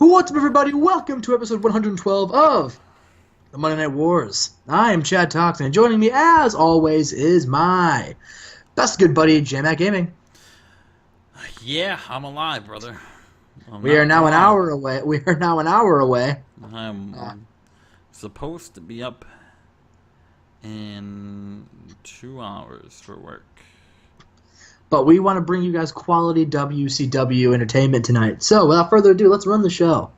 What's up, everybody? Welcome to episode 112 of the Monday Night Wars. I am Chad Toxin, and joining me, as always, is my best good buddy, Jmack Gaming. Yeah, I'm alive, brother. We are now an hour away. I'm supposed to be up in 2 hours for work. But we want to bring you guys quality WCW entertainment tonight. So, without further ado, let's run the show.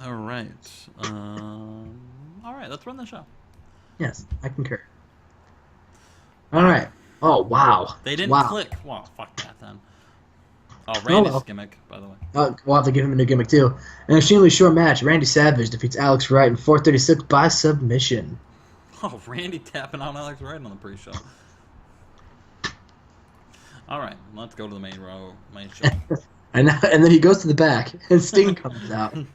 All right. Let's run the show. Yes, I concur. All right. Oh, wow. They didn't click. Well, fuck that then. Oh, Randy's gimmick, by the way. We'll have to give him a new gimmick, too. In an extremely short match, Randy Savage defeats Alex Wright in 436 by submission. Oh, Randy tapping out Alex Wright on the pre-show. All right, let's go to the main show. and then he goes to the back, and Sting comes out. And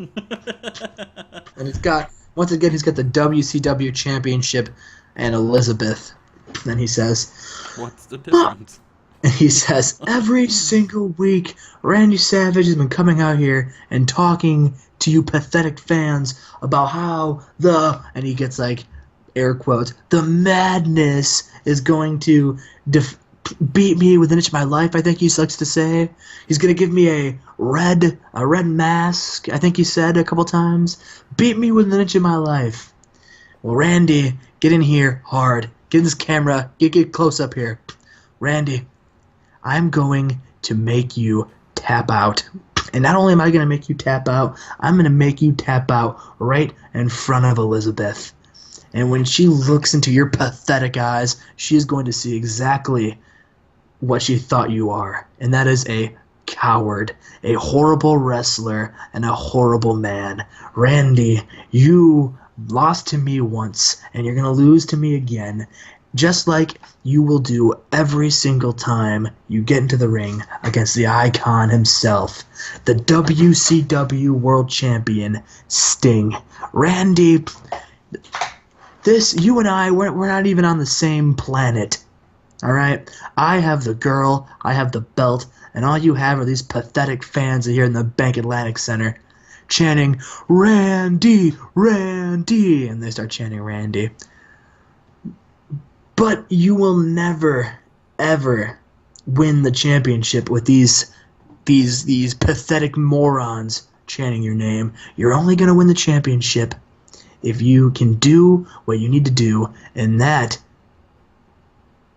he's got the WCW Championship and Elizabeth. Then he says, "What's the difference?" And he says, every single week, Randy Savage has been coming out here and talking to you pathetic fans about how and he gets like, air quotes, the madness is going to beat me with an inch of my life, I think he likes to say. He's going to give me a red mask, I think he said a couple times. Beat me with an inch of my life. Well, Randy, get in here hard. Get in this camera. Get close up here. Randy, I'm going to make you tap out. And not only am I going to make you tap out, I'm going to make you tap out right in front of Elizabeth. And when she looks into your pathetic eyes, she is going to see exactly what she thought you are. And that is a coward, a horrible wrestler, and a horrible man. Randy, you lost to me once, and you're going to lose to me again. Just like you will do every single time you get into the ring against the icon himself, the WCW World Champion, Sting. Randy, you and I, we're not even on the same planet. All right? I have the girl, I have the belt, and all you have are these pathetic fans here in the Bank Atlantic Center chanting, Randy, Randy, and they start chanting Randy. But you will never, ever win the championship with these pathetic morons chanting your name. You're only going to win the championship if you can do what you need to do, and that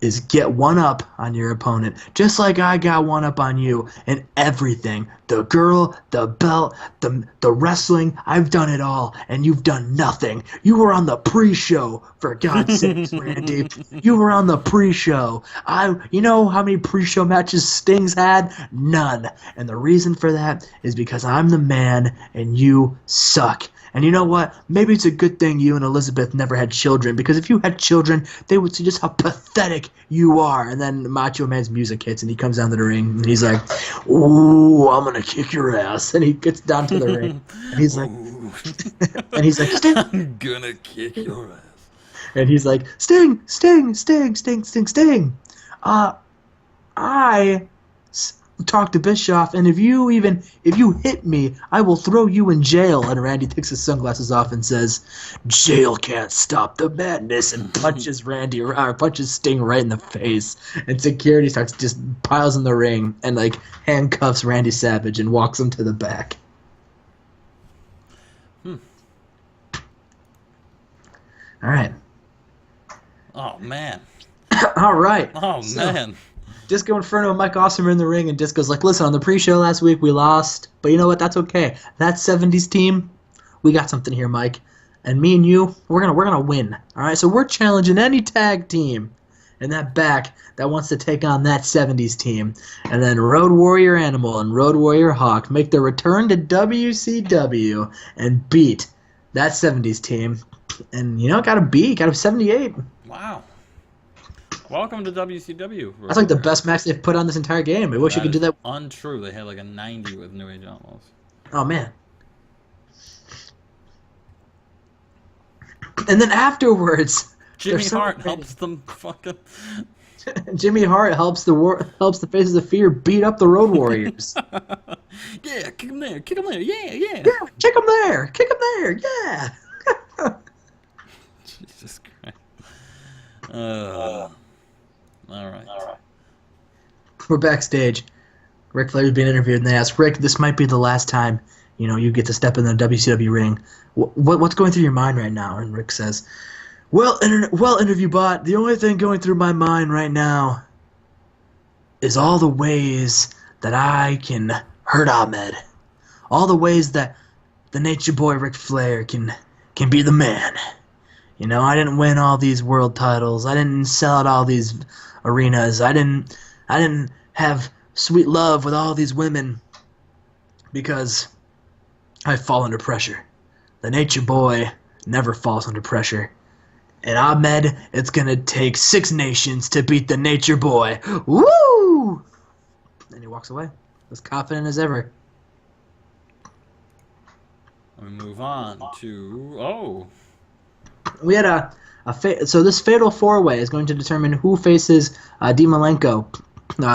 is get one up on your opponent, just like I got one up on you and everything. The girl, the belt, the wrestling, I've done it all, and you've done nothing. You were on the pre-show, for God's sakes, Randy. You were on the pre-show. You know how many pre-show matches Sting's had? None. And the reason for that is because I'm the man and you suck. And you know what? Maybe it's a good thing you and Elizabeth never had children, because if you had children, they would see just how pathetic you are. And then Macho Man's music hits, and he comes down to the ring, and he's like, "Ooh, I'm gonna kick your ass." And he gets down to the ring, and he's like, "Sting, I'm gonna kick your ass." And he's like, "Sting, Sting, Sting, Sting, Sting, Sting. I talk to Bischoff, and if you hit me, I will throw you in jail." And Randy takes his sunglasses off and says, "Jail can't stop the madness," and punches Sting right in the face. And security just piles in the ring and like handcuffs Randy Savage and walks him to the back. All right. Oh man. All right. Oh man. Disco Inferno and Mike Awesome are in the ring, and Disco's like, "Listen, on the pre-show last week we lost, but you know what? That's okay. That 70s team, we got something here, Mike. And me and you, we're gonna win. All right? So we're challenging any tag team in that back that wants to take on that 70s team." And then Road Warrior Animal and Road Warrior Hawk make their return to WCW and beat that 70s team. And got a 78. Wow. Welcome to WCW. That's like the best match they've put on this entire game. I wish you could do that. Untrue. They had like a 90 with New Age Outlaws. Oh, man. And then afterwards, Jimmy Hart helps them fucking... Jimmy Hart helps the Faces of Fear beat up the Road Warriors. Yeah, kick him there, kick him there, yeah, yeah. Yeah, kick him there, kick him there, yeah. Jesus Christ. All right. We're backstage. Ric Flair's being interviewed, and they ask Rick, "This might be the last time, you get to step in the WCW ring. What's going through your mind right now?" And Rick says, "Well, interview bot, the only thing going through my mind right now is all the ways that I can hurt Ahmed. All the ways that the Nature Boy Ric Flair can be the man. I didn't win all these world titles. I didn't sell out all these arenas. I didn't have sweet love with all these women because I fall under pressure. The Nature Boy never falls under pressure. And Ahmed, it's gonna take 6 nations to beat the Nature Boy. Woo!" And he walks away, as confident as ever. We move on to We had so this fatal 4-way is going to determine who faces Dean Malenko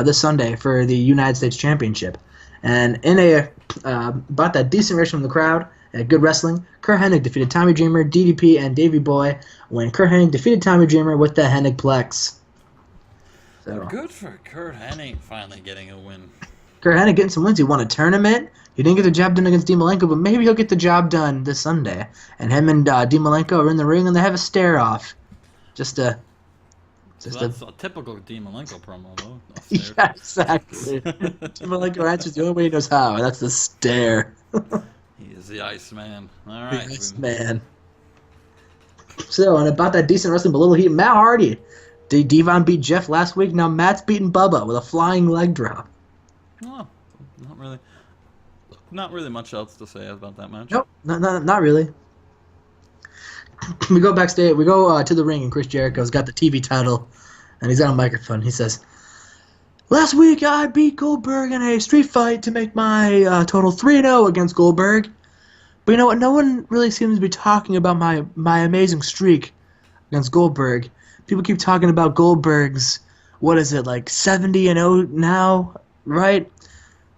this Sunday for the United States Championship. And in about that decent reaction from the crowd, good wrestling, Kurt Hennig defeated Tommy Dreamer, DDP, and Davey Boy when Kurt Hennig defeated Tommy Dreamer with the Hennigplex. So good for Kurt Hennig finally getting a win. Kurt Hennig getting some wins. He won a tournament. He didn't get the job done against Dean Malenko, but maybe he'll get the job done this Sunday. And him and Dean Malenko are in the ring, and they have a stare-off. That's a typical Dean Malenko promo, though. Yeah, exactly. Dean Malenko answers the only way he knows how, and that's the stare. He is the Iceman. All right. The Iceman. So, and about that decent wrestling, but little heat, Matt Hardy. Devon beat Jeff last week. Now Matt's beating Bubba with a flying leg drop. Oh, not really much else to say about that match. Nope, not really. We go backstage. We go to the ring, and Chris Jericho's got the TV title, and he's on a microphone. He says, "Last week I beat Goldberg in a street fight to make my total 3-0 against Goldberg. But you know what? No one really seems to be talking about my amazing streak against Goldberg. People keep talking about Goldberg's, what is it, like 70-0 now, right?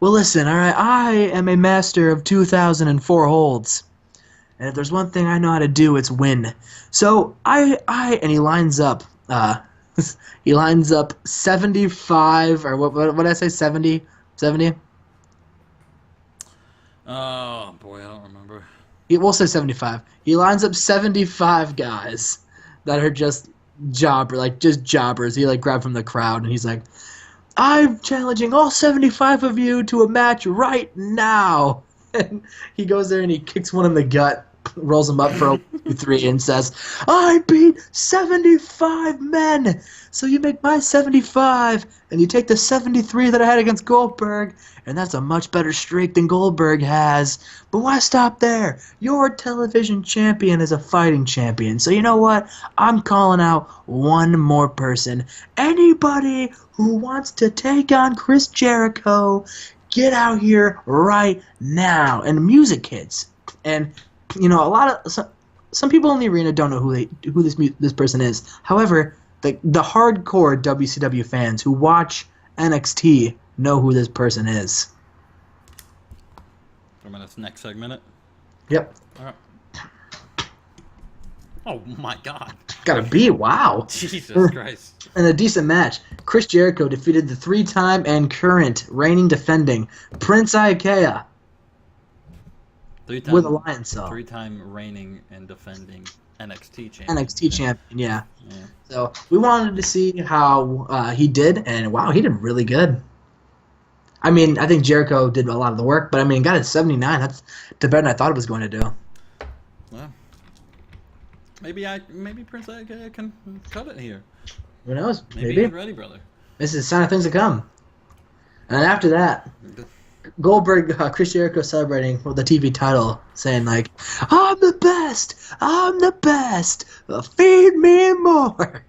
Well, listen, all right, I am a master of 2004 holds. And if there's one thing I know how to do, it's win. So and he lines up 75, or what did I say, 70? 70? Oh, boy, I don't remember. We'll say 75. He lines up 75 guys that are just jobbers. He grabbed from the crowd, and he's like, "I'm challenging all 75 of you to a match right now." And he goes there and he kicks one in the gut, rolls him up for a 1-2-3, and says, "I beat 75 men, so you make my 75, and you take the 73 that I had against Goldberg, and that's a much better streak than Goldberg has. But why stop there? Your television champion is a fighting champion, so you know what? I'm calling out one more person. Anybody who wants to take on Chris Jericho, get out here right now." And music hits. And some people in the arena don't know who this person is. However, the hardcore WCW fans who watch NXT know who this person is. From this next segment. Yep. All right. Oh my God. Gotta be, wow. Jesus Christ. In a decent match, Chris Jericho defeated the 3-time and current reigning defending Prince Ikea with a lion saw. 3-time reigning and defending NXT champion. NXT champion, yeah. So we wanted to see how he did, and wow, he did really good. I mean, I think Jericho did a lot of the work, but I mean, got it 79. That's better than I thought it was going to do. Well, maybe Prince Ikea can cut it here. Who knows? Maybe he's ready, brother. This is a sign of things to come. And then after that, Goldberg, Chris Jericho celebrating with the TV title, saying like, "I'm the best! I'm the best! Feed me more!"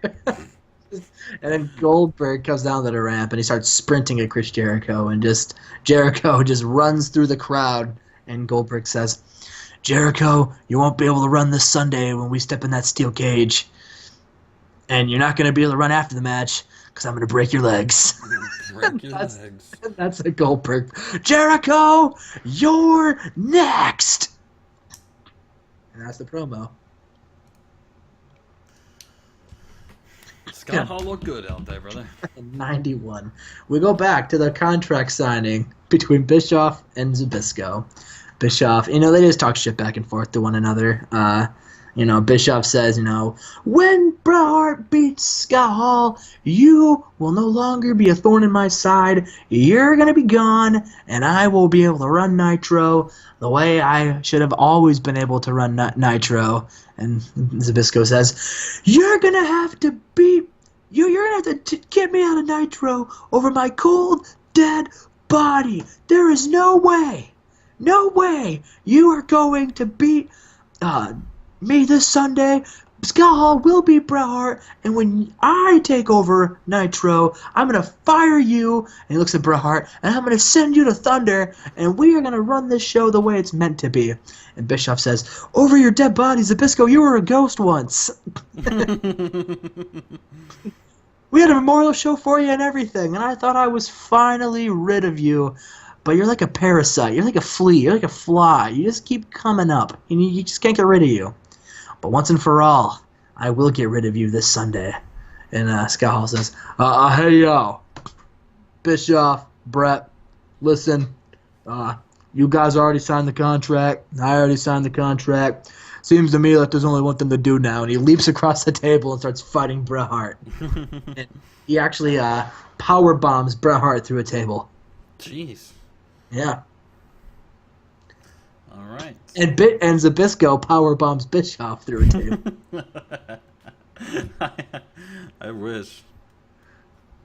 And then Goldberg comes down to the ramp and he starts sprinting at Chris Jericho, and Jericho just runs through the crowd, and Goldberg says, "Jericho, you won't be able to run this Sunday when we step in that steel cage. And you're not going to be able to run after the match because I'm going to break your legs. Break your that's, legs. that's a Goldberg. Jericho, you're next. And that's the promo. Scott Hall looked good out there, brother. 91. We go back to the contract signing between Bischoff and Zbyszko. Bischoff, they just talk shit back and forth to one another. Bischoff says, when Bret Hart beats Scott Hall, you will no longer be a thorn in my side. You're going to be gone, and I will be able to run Nitro the way I should have always been able to run Nitro. And Zbyszko says, you're going to have to beat... You're going to have to get me out of Nitro over my cold, dead body. There is no way you are going to beat me this Sunday. Scott Hall will beat Bret Hart, and when I take over Nitro, I'm going to fire you, and he looks at Bret Hart, and I'm going to send you to Thunder, and we are going to run this show the way it's meant to be. And Bischoff says, over your dead body, Zbyszko, you were a ghost once. We had a memorial show for you and everything, and I thought I was finally rid of you. But you're like a parasite. You're like a flea. You're like a fly. You just keep coming up, and you just can't get rid of you. But once and for all, I will get rid of you this Sunday. And Scott Hall says, hey, yo, Bischoff, Brett, listen, you guys already signed the contract. I already signed the contract. Seems to me like there's only one thing to do now. And he leaps across the table and starts fighting Bret Hart. And he actually power bombs Bret Hart through a table. Jeez. Yeah. All right. And Zbyszko power bombs Bischoff through a table. I wish.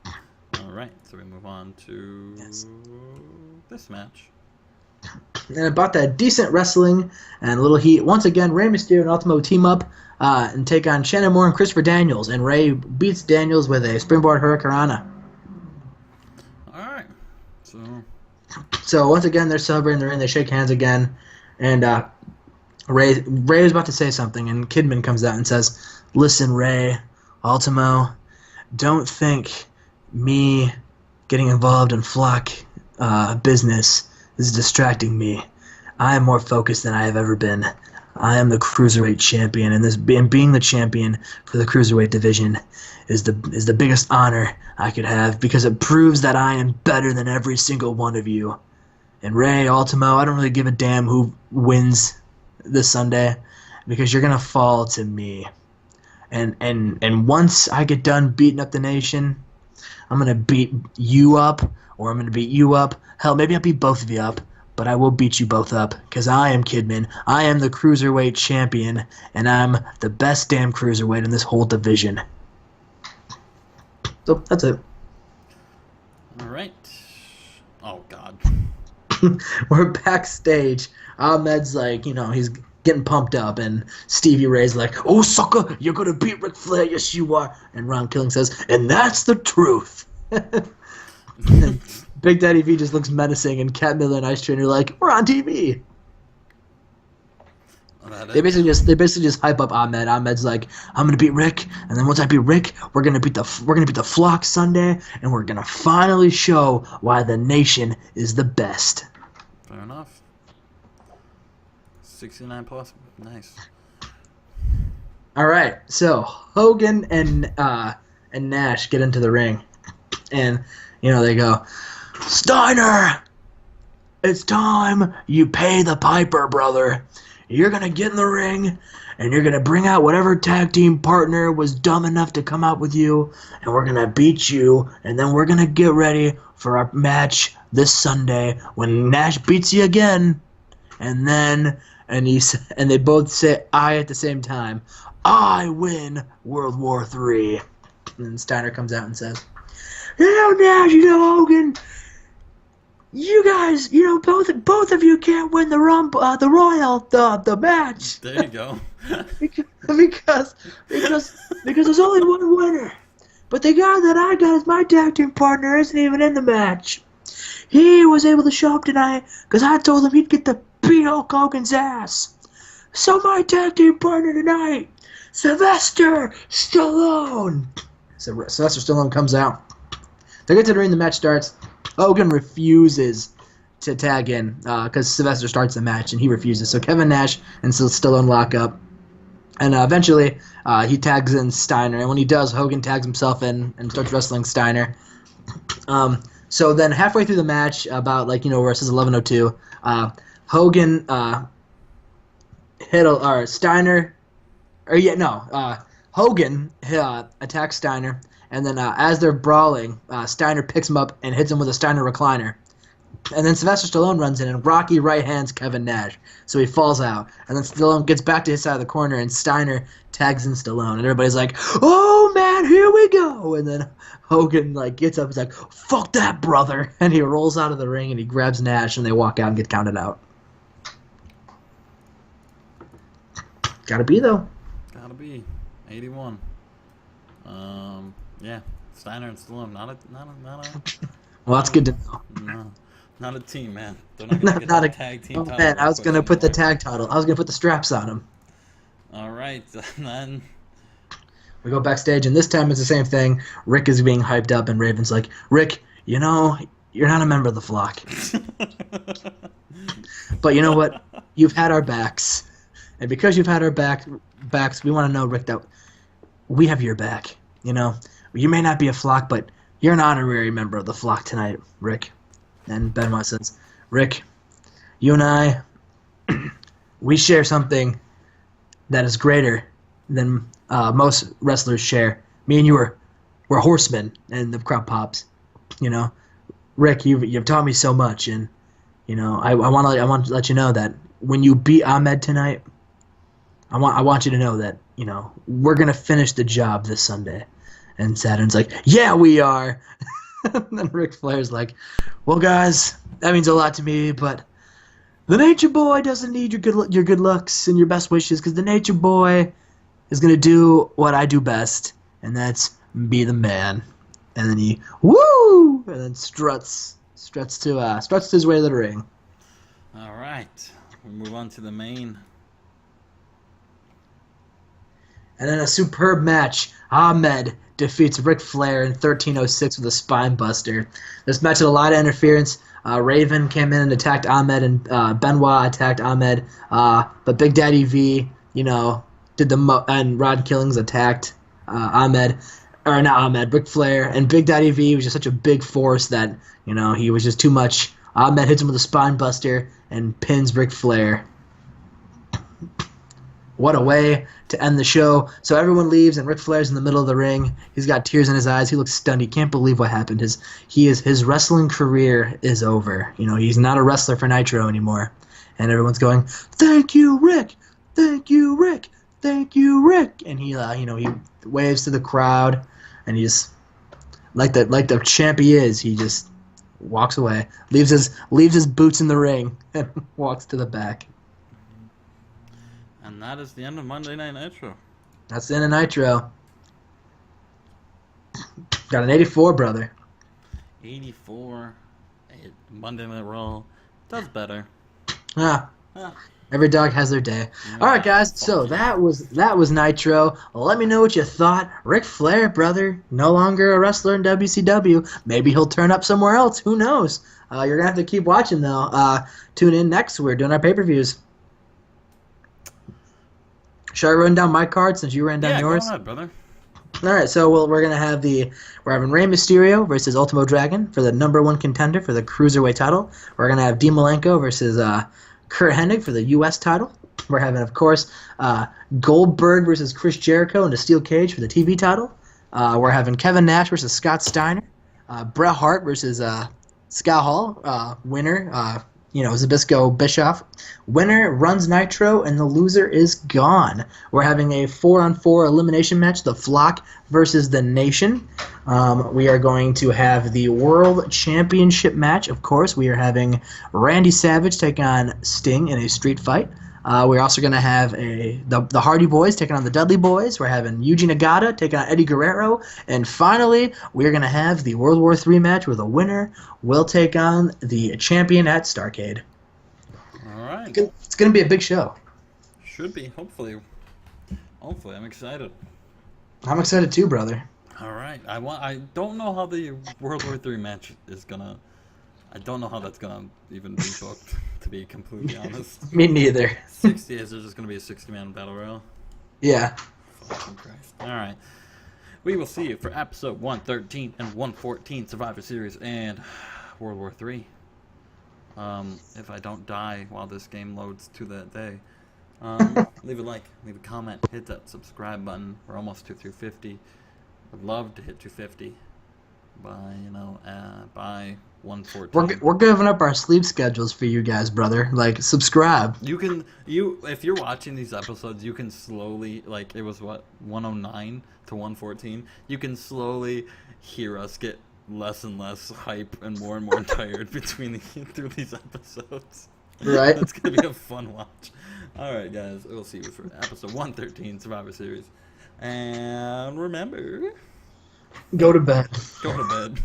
All right, so we move on to this match. And about that decent wrestling and a little heat. Once again, Rey Mysterio and Ultimo team up and take on Shannon Moore and Christopher Daniels. And Rey beats Daniels with a springboard hurricanrana. All right. So once again, they're celebrating. They're in. They shake hands again. And Rey is about to say something. And Kidman comes out and says, listen, Rey, Ultimo, don't think me getting involved in flock business is distracting me. I am more focused than I have ever been. I am the Cruiserweight champion, and being the champion for the Cruiserweight division is the biggest honor I could have, because it proves that I am better than every single one of you. And Rey, Ultimo, I don't really give a damn who wins this Sunday, because you're gonna fall to me. And once I get done beating up the nation, I'm gonna beat you up, or I'm gonna beat you up. Hell, maybe I'll beat both of you up, but I will beat you both up, because I am Kidman. I am the Cruiserweight champion, and I'm the best damn Cruiserweight in this whole division. So, that's it. All right. Oh, God. We're backstage. Ahmed's like, he's getting pumped up, and Stevie Ray's like, oh, sucker, you're going to beat Ric Flair, yes you are. And Ron Killing says, and that's the truth. And Big Daddy V just looks menacing, and Cat Miller and Ice Train are like, we're on TV. They basically just hype up Ahmed. Ahmed's like, I'm gonna beat Rick, and then once I beat Rick, we're gonna beat the Flock Sunday, and we're gonna finally show why the nation is the best. Fair enough. 69 plus, nice. All right, so Hogan and Nash get into the ring, and they go, Steiner, it's time you pay the piper, brother. You're going to get in the ring, and you're going to bring out whatever tag team partner was dumb enough to come out with you, and we're going to beat you, and then we're going to get ready for our match this Sunday when Nash beats you again. And they both say I at the same time. I win World War III. And then Steiner comes out and says, Nash, Hogan, you guys, both of you can't win the match. There you go. because there's only one winner. But the guy that I got as my tag team partner isn't even in the match. He was able to show up tonight because I told him he'd get to beat Hulk Hogan's ass. So my tag team partner tonight, Sylvester Stallone. So Sylvester Stallone comes out. They get to the ring. The match starts. Hogan refuses to tag in because Sylvester starts the match and he refuses. So Kevin Nash and Stallone lock up. And eventually, he tags in Steiner. And when he does, Hogan tags himself in and starts wrestling Steiner. So then halfway through the match, about where it says 11:02, Hogan Steiner, Hogan attacks Steiner, and then as they're brawling, Steiner picks him up and hits him with a Steiner recliner. And then Sylvester Stallone runs in and Rocky right hands Kevin Nash, so he falls out. And then Stallone gets back to his side of the corner, and Steiner tags in Stallone, and everybody's like, "Oh man, here we go!" And then Hogan gets up, he's like, "Fuck that, brother!" And he rolls out of the ring and he grabs Nash, and they walk out and get counted out. Gotta be though. Gotta be 81. Yeah, Steiner and Stallone, not a. Well, that's good to know. No, not a team, man. They're not gonna get that tag team title. Man, I was gonna put the tag title. I was gonna put the straps on him. All right, and then we go backstage, and this time it's the same thing. Rick is being hyped up, and Raven's like, "Rick, you're not a member of the flock, but you know what? You've had our backs, and because you've had our backs, we want to know, Rick, that we have your back. You may not be a flock, but you're an honorary member of the flock tonight, Rick." And Benoit says, "Rick, you and I, we share something that is greater than most wrestlers share. Me and you we're horsemen." And the crowd pops. Rick, you've taught me so much, and I want to let you know that when you beat Ahmed tonight, I want you to know that we're gonna finish the job this Sunday. And Saturn's like, "Yeah, we are." And then Ric Flair's like, "Well, guys, that means a lot to me, but the Nature Boy doesn't need your good looks and your best wishes, because the Nature Boy is gonna do what I do best, and that's be the man." And then he woo, and then struts his way to the ring. All right, we move on to the main. And then a superb match. Ahmed defeats Ric Flair in 13:06 with a spine buster. This match had a lot of interference. Raven came in and attacked Ahmed, and Benoit attacked Ahmed. But Big Daddy V, did and Rod Killings attacked Ric Flair. And Big Daddy V was just such a big force that, he was just too much. Ahmed hits him with a spine buster and pins Ric Flair. What a way to end the show. So everyone leaves, and Ric Flair's in the middle of the ring. He's got tears in his eyes. He looks stunned. He can't believe what happened. His wrestling career is over. He's not a wrestler for Nitro anymore. And everyone's going, "Thank you, Rick. Thank you, Rick. Thank you, Rick." And he waves to the crowd, and he just like the champ he is. He just walks away, leaves his boots in the ring, and walks to the back. And that is the end of Monday Night Nitro. That's the end of Nitro. Got an 84, brother. 84. Monday Night Raw does better. Every dog has their day. All right, guys. So that was Nitro. Let me know what you thought. Ric Flair, brother, no longer a wrestler in WCW. Maybe he'll turn up somewhere else. Who knows? You're gonna have to keep watching though. Tune in next. We're doing our pay-per-views. Should I run down my card since you ran down yours? Go ahead, brother. All right, so we're having Rey Mysterio versus Ultimo Dragon for the #1 contender for the Cruiserweight title. We're gonna have Dean Malenko versus Kurt Hennig for the U.S. title. We're having, of course, Goldberg versus Chris Jericho in the steel cage for the TV title. We're having Kevin Nash versus Scott Steiner. Bret Hart versus Scott Hall. Winner, Zbyszko Bischoff. Winner runs Nitro, and the loser is gone. We're having a 4-on-4 elimination match, the Flock versus the Nation. We are going to have the World Championship match, of course. We are having Randy Savage take on Sting in a street fight. We're also going to have the Hardy Boys taking on the Dudley Boys. We're having Yuji Nagata taking on Eddie Guerrero. And finally, we're going to have the World War III match where the winner will take on the champion at Starrcade. All right. It's going to be a big show. Should be, hopefully. Hopefully, I'm excited. I'm excited too, brother. All right. I don't know how the World War III match is gonna. I don't know how that's gonna even be booked. To be completely honest. Me neither. 60 is there just gonna be a 60-man battle royal? Yeah. Fucking Christ. All right. We will see you for episode 113 and 114 Survivor Series and World War III. If I don't die while this game loads to that day. Leave a like, leave a comment, hit that subscribe button. We're almost to 250. I'd love to hit 250 by 114. We're giving up our sleep schedules for you guys, brother. Like, subscribe. If you're watching these episodes, you can slowly, like, it was what, 109 to 114. You can slowly hear us get less and less hype and more tired through these episodes. Right. It's gonna be a fun watch. All right, guys, we'll see you for episode 113 Survivor Series. And remember, Go to bed. go to bed.